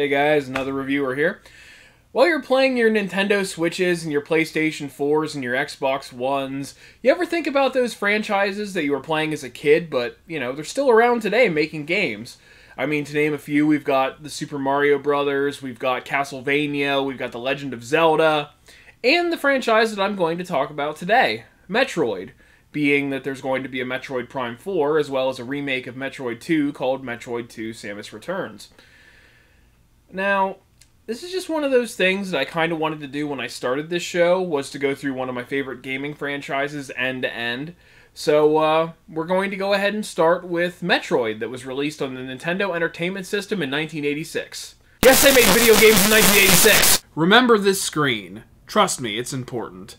Hey guys, another reviewer here. While you're playing your Nintendo Switches and your PlayStation 4s and your Xbox Ones, you ever think about those franchises that you were playing as a kid, but, they're still around today making games? I mean, to name a few, we've got the Super Mario Brothers, we've got Castlevania, we've got The Legend of Zelda, and the franchise that I'm going to talk about today, Metroid, being that there's going to be a Metroid Prime 4, as well as a remake of Metroid 2 called Metroid 2 Samus Returns. Now, this is just one of those things that I kind of wanted to do when I started this show, was to go through one of my favorite gaming franchises end to end. So, we're going to go ahead and start with Metroid, that was released on the Nintendo Entertainment System in 1986. Yes, I made video games in 1986! Remember this screen. Trust me, it's important.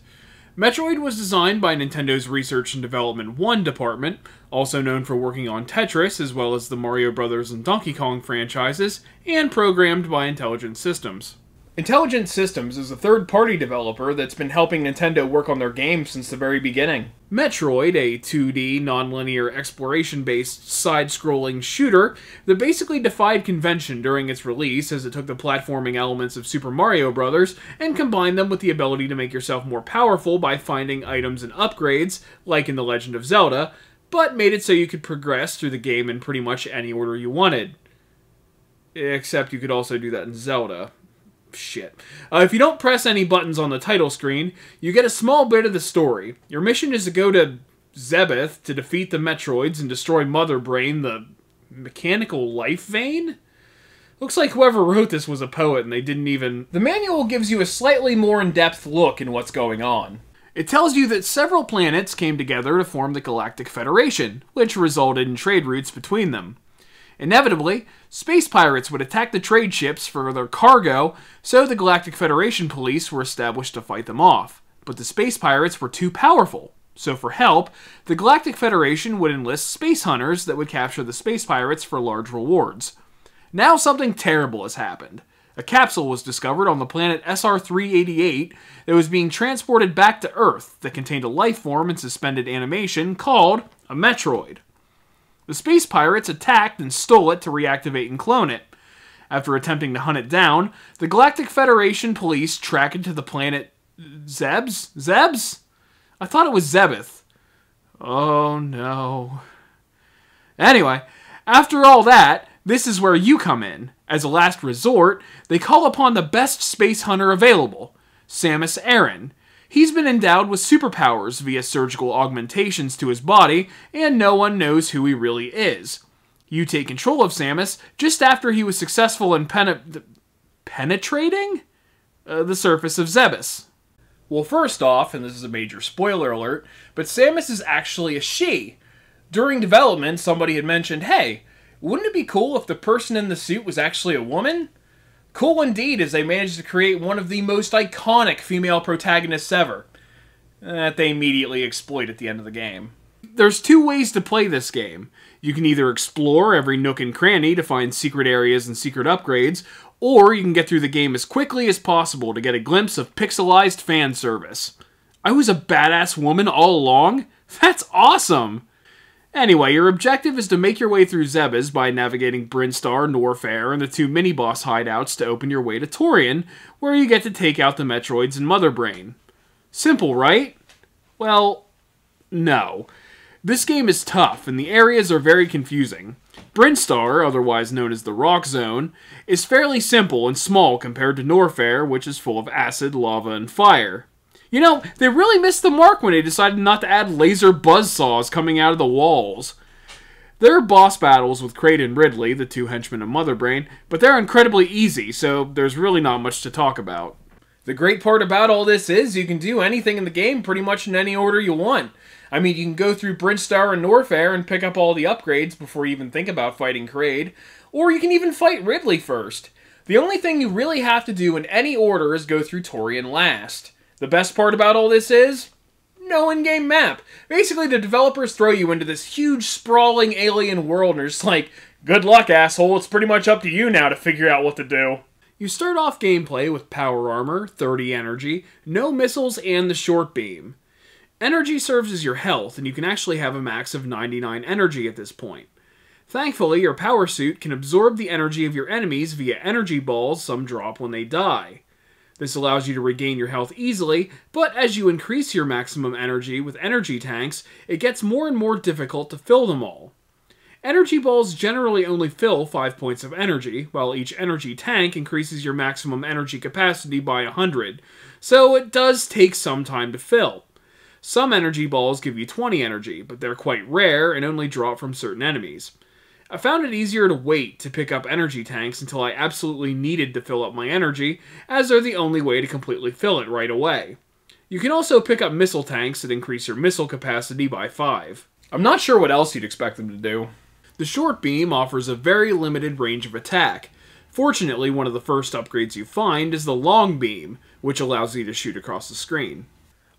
Metroid was designed by Nintendo's Research and Development 1 department, also known for working on Tetris as well as the Mario Brothers and Donkey Kong franchises, and programmed by Intelligent Systems. Intelligent Systems is a third-party developer that's been helping Nintendo work on their games since the very beginning. Metroid, a 2D, non-linear, exploration-based, side-scrolling shooter that basically defied convention during its release as it took the platforming elements of Super Mario Bros. And combined them with the ability to make yourself more powerful by finding items and upgrades, like in The Legend of Zelda, but made it so you could progress through the game in pretty much any order you wanted. Except you could also do that in Zelda. Shit. If you don't press any buttons on the title screen, you get a small bit of the story. Your mission is to go to Zebeth to defeat the Metroids and destroy Mother Brain, the mechanical life vein? Looks like whoever wrote this was a poet and they didn't even... The manual gives you a slightly more in-depth look in what's going on. It tells you that several planets came together to form the Galactic Federation, which resulted in trade routes between them. Inevitably, space pirates would attack the trade ships for their cargo, so the Galactic Federation police were established to fight them off. But the space pirates were too powerful, so for help, the Galactic Federation would enlist space hunters that would capture the space pirates for large rewards. Now something terrible has happened. A capsule was discovered on the planet SR-388 that was being transported back to Earth that contained a life form in suspended animation called a Metroid. The space pirates attacked and stole it to reactivate and clone it. After attempting to hunt it down, the Galactic Federation police track it to the planet Zebes? Zebes? I thought it was Zebeth. Oh no. Anyway, after all that, this is where you come in. As a last resort, they call upon the best space hunter available, Samus Aran. He's been endowed with superpowers via surgical augmentations to his body, and no one knows who he really is. You take control of Samus just after he was successful in penetrating the surface of Zebes. Well, first off, and this is a major spoiler alert, but Samus is actually a she. During development, somebody had mentioned, hey, wouldn't it be cool if the person in the suit was actually a woman? Cool indeed, as they managed to create one of the most iconic female protagonists ever. That they immediately exploit at the end of the game. There's two ways to play this game. You can either explore every nook and cranny to find secret areas and secret upgrades, or you can get through the game as quickly as possible to get a glimpse of pixelized fan service. I was a badass woman all along? That's awesome! Anyway, your objective is to make your way through Zebes by navigating Brinstar, Norfair, and the two mini-boss hideouts to open your way to Torian, where you get to take out the Metroids and Mother Brain. Simple, right? Well, no. This game is tough, and the areas are very confusing. Brinstar, otherwise known as the Rock Zone, is fairly simple and small compared to Norfair, which is full of acid, lava, and fire. You know, they really missed the mark when they decided not to add laser buzzsaws coming out of the walls. There are boss battles with Kraid and Ridley, the two henchmen of Mother Brain, but they're incredibly easy, so there's really not much to talk about. The great part about all this is you can do anything in the game pretty much in any order you want. I mean, you can go through Brinstar and Norfair and pick up all the upgrades before you even think about fighting Kraid, or you can even fight Ridley first. The only thing you really have to do in any order is go through Torian last. The best part about all this is, no in-game map. Basically, the developers throw you into this huge, sprawling alien world, and they're just like, good luck, asshole, it's pretty much up to you now to figure out what to do. You start off gameplay with power armor, 30 energy, no missiles, and the short beam. Energy serves as your health, and you can actually have a max of 99 energy at this point. Thankfully, your power suit can absorb the energy of your enemies via energy balls some drop when they die. This allows you to regain your health easily, but as you increase your maximum energy with energy tanks, it gets more and more difficult to fill them all. Energy balls generally only fill 5 points of energy, while each energy tank increases your maximum energy capacity by 100, so it does take some time to fill. Some energy balls give you 20 energy, but they're quite rare and only drop from certain enemies. I found it easier to wait to pick up energy tanks until I absolutely needed to fill up my energy, as they're the only way to completely fill it right away. You can also pick up missile tanks that increase your missile capacity by 5. I'm not sure what else you'd expect them to do. The short beam offers a very limited range of attack. Fortunately, one of the first upgrades you find is the long beam, which allows you to shoot across the screen.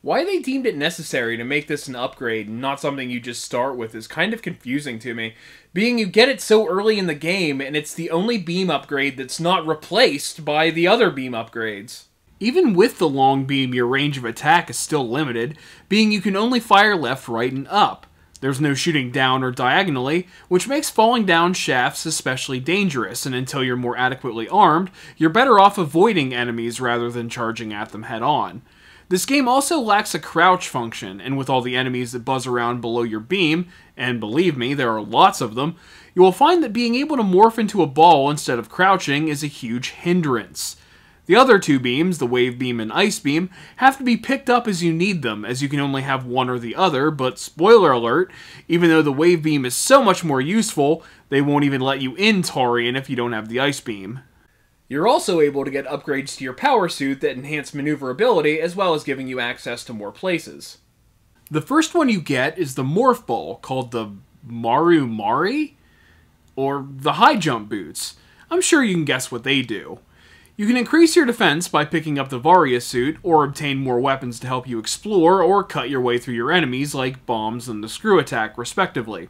Why they deemed it necessary to make this an upgrade and not something you just start with is kind of confusing to me, being you get it so early in the game and it's the only beam upgrade that's not replaced by the other beam upgrades. Even with the long beam, your range of attack is still limited, being you can only fire left, right, and up. There's no shooting down or diagonally, which makes falling down shafts especially dangerous, and until you're more adequately armed, you're better off avoiding enemies rather than charging at them head on. This game also lacks a crouch function, and with all the enemies that buzz around below your beam, and believe me, there are lots of them, you will find that being able to morph into a ball instead of crouching is a huge hindrance. The other two beams, the wave beam and ice beam, have to be picked up as you need them, as you can only have one or the other, but spoiler alert, even though the wave beam is so much more useful, they won't even let you in Taurian if you don't have the ice beam. You're also able to get upgrades to your power suit that enhance maneuverability, as well as giving you access to more places. The first one you get is the morph ball, called the Maru Mari, or the high jump boots. I'm sure you can guess what they do. You can increase your defense by picking up the Varia suit, or obtain more weapons to help you explore, or cut your way through your enemies like bombs and the screw attack, respectively.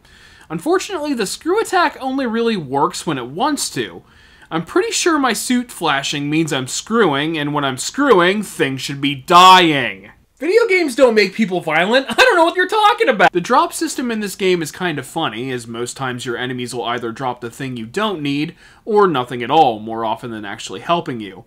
Unfortunately, the screw attack only really works when it wants to. I'm pretty sure my suit flashing means I'm screwing, and when I'm screwing, things should be dying. Video games don't make people violent. I don't know what you're talking about. The drop system in this game is kind of funny, as most times your enemies will either drop the thing you don't need, or nothing at all, more often than actually helping you.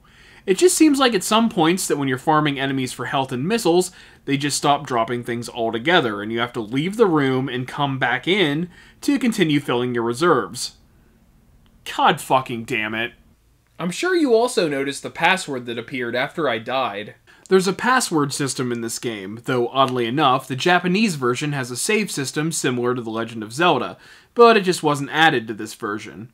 It just seems like at some points that when you're farming enemies for health and missiles, they just stop dropping things altogether, and you have to leave the room and come back in to continue filling your reserves. God fucking damn it. I'm sure you also noticed the password that appeared after I died. There's a password system in this game, though oddly enough, the Japanese version has a save system similar to The Legend of Zelda, but it just wasn't added to this version.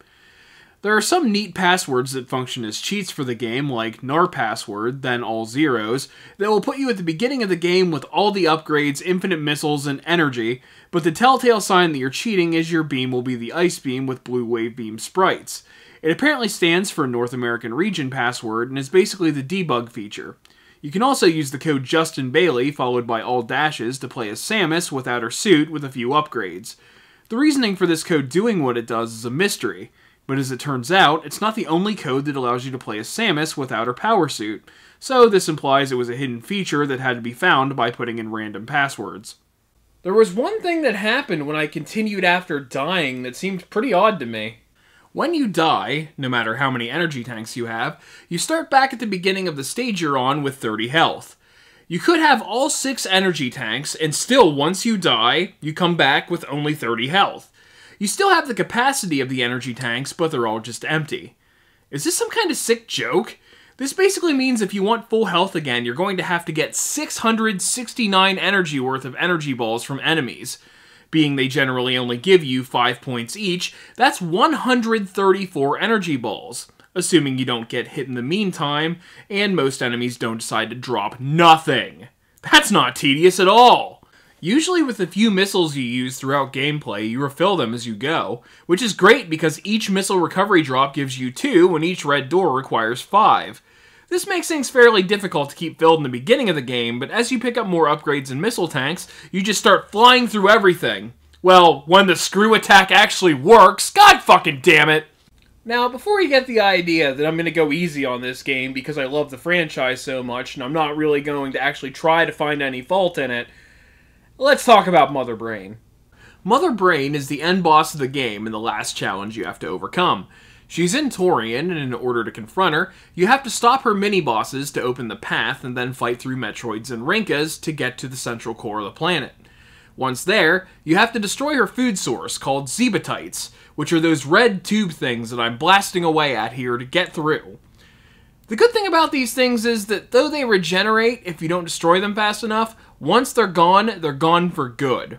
There are some neat passwords that function as cheats for the game, like NAR password, then all zeros, that will put you at the beginning of the game with all the upgrades, infinite missiles, and energy, but the telltale sign that you're cheating is your beam will be the ice beam with blue wave beam sprites. It apparently stands for North American Region password and is basically the debug feature. You can also use the code Justin Bailey followed by all dashes to play as Samus without her suit with a few upgrades. The reasoning for this code doing what it does is a mystery. But as it turns out, it's not the only code that allows you to play as Samus without her power suit, so this implies it was a hidden feature that had to be found by putting in random passwords. There was one thing that happened when I continued after dying that seemed pretty odd to me. When you die, no matter how many energy tanks you have, you start back at the beginning of the stage you're on with 30 health. You could have all 6 energy tanks, and still once you die, you come back with only 30 health. You still have the capacity of the energy tanks, but they're all just empty. Is this some kind of sick joke? This basically means if you want full health again, you're going to have to get 669 energy worth of energy balls from enemies. Being they generally only give you 5 points each, that's 134 energy balls, assuming you don't get hit in the meantime, and most enemies don't decide to drop nothing. That's not tedious at all. Usually with the few missiles you use throughout gameplay, you refill them as you go, which is great because each missile recovery drop gives you 2 and each red door requires 5. This makes things fairly difficult to keep filled in the beginning of the game, but as you pick up more upgrades and missile tanks, you just start flying through everything. Well, when the screw attack actually works, god fucking damn it! Now, before you get the idea that I'm going to go easy on this game because I love the franchise so much and I'm not really going to actually try to find any fault in it, let's talk about Mother Brain. Mother Brain is the end boss of the game and the last challenge you have to overcome. She's in Torian, and in order to confront her, you have to stop her mini-bosses to open the path and then fight through Metroids and Rinkas to get to the central core of the planet. Once there, you have to destroy her food source called Zebatites, which are those red tube things that I'm blasting away at here to get through. The good thing about these things is that though they regenerate if you don't destroy them fast enough, once they're gone for good.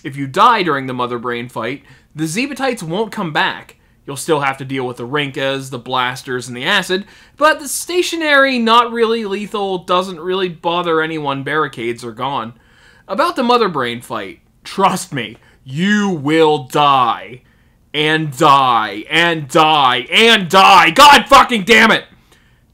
If you die during the Mother Brain fight, the Zebatites won't come back. You'll still have to deal with the Rinkas, the blasters, and the acid, but the stationary, not really lethal, doesn't really bother anyone barricades are gone. About the Mother Brain fight, trust me, you will die. And die. And die. And die. God fucking damn it!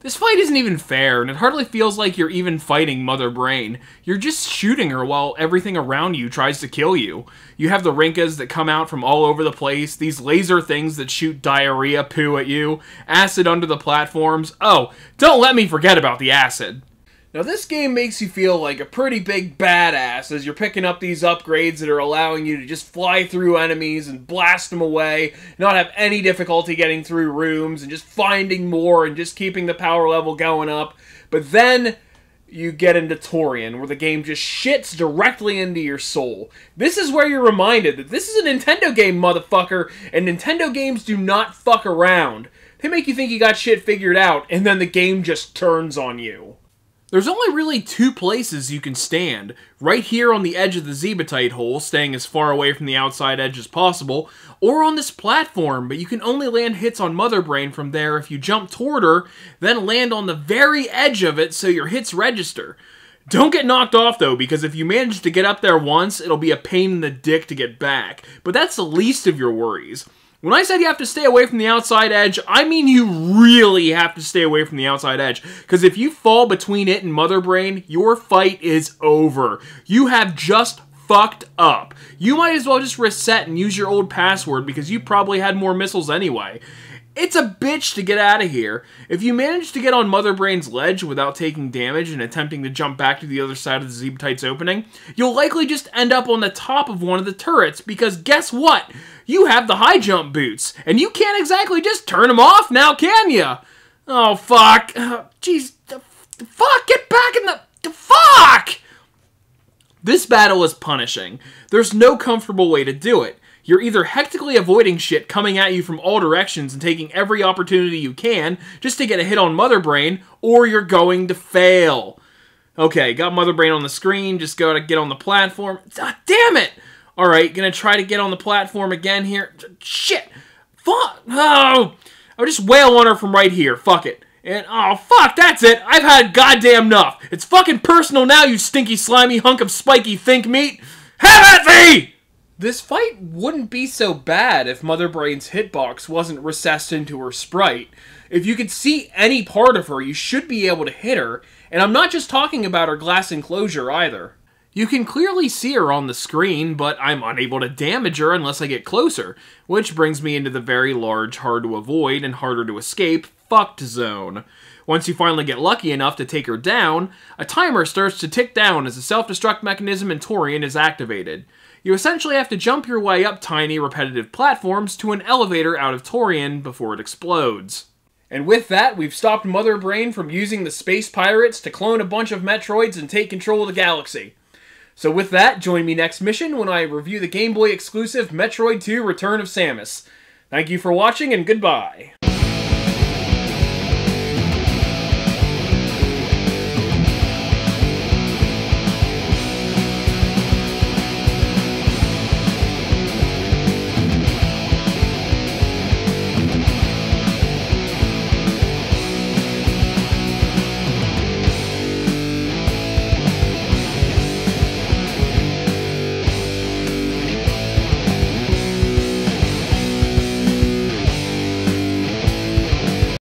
This fight isn't even fair, and it hardly feels like you're even fighting Mother Brain. You're just shooting her while everything around you tries to kill you. You have the Rinkas that come out from all over the place, these laser things that shoot diarrhea poo at you, acid under the platforms. Oh, don't let me forget about the acid. Now this game makes you feel like a pretty big badass as you're picking up these upgrades that are allowing you to just fly through enemies and blast them away, not have any difficulty getting through rooms, and just finding more and just keeping the power level going up. But then you get into Torian, where the game just shits directly into your soul. This is where you're reminded that this is a Nintendo game, motherfucker, and Nintendo games do not fuck around. They make you think you got shit figured out, and then the game just turns on you. There's only really two places you can stand. Right here on the edge of the Zebatite hole, staying as far away from the outside edge as possible, or on this platform, but you can only land hits on Mother Brain from there if you jump toward her, then land on the very edge of it so your hits register. Don't get knocked off though, because if you manage to get up there once, it'll be a pain in the dick to get back. But that's the least of your worries. When I said you have to stay away from the outside edge, I mean you really have to stay away from the outside edge. Because if you fall between it and Mother Brain, your fight is over. You have just fucked up. You might as well just reset and use your old password because you probably had more missiles anyway. It's a bitch to get out of here. If you manage to get on Mother Brain's ledge without taking damage and attempting to jump back to the other side of the Zebatite's opening, you'll likely just end up on the top of one of the turrets because guess what? You have the high jump boots, and you can't exactly just turn them off now, can ya? Oh, fuck. Jeez. Fuck, get back in the fuck! This battle is punishing. There's no comfortable way to do it. You're either hectically avoiding shit coming at you from all directions and taking every opportunity you can just to get a hit on Mother Brain, or you're going to fail. Okay, got Mother Brain on the screen, just gotta get on the platform. Ah, damn it! Alright, gonna try to get on the platform again here. Shit! Fuck! Oh! I'll just wail on her from right here. Fuck it. And, oh, fuck, that's it! I've had goddamn enough! It's fucking personal now, you stinky, slimy hunk of spiky think meat! Have at thee! This fight wouldn't be so bad if Mother Brain's hitbox wasn't recessed into her sprite. If you could see any part of her, you should be able to hit her, and I'm not just talking about her glass enclosure either. You can clearly see her on the screen, but I'm unable to damage her unless I get closer, which brings me into the very large, hard to avoid, and harder to escape, fucked zone. Once you finally get lucky enough to take her down, a timer starts to tick down as the self-destruct mechanism in Torian is activated. You essentially have to jump your way up tiny, repetitive platforms to an elevator out of Torian before it explodes. And with that, we've stopped Mother Brain from using the space pirates to clone a bunch of Metroids and take control of the galaxy. So with that, join me next mission when I review the Game Boy exclusive Metroid 2 Return of Samus. Thank you for watching, and goodbye.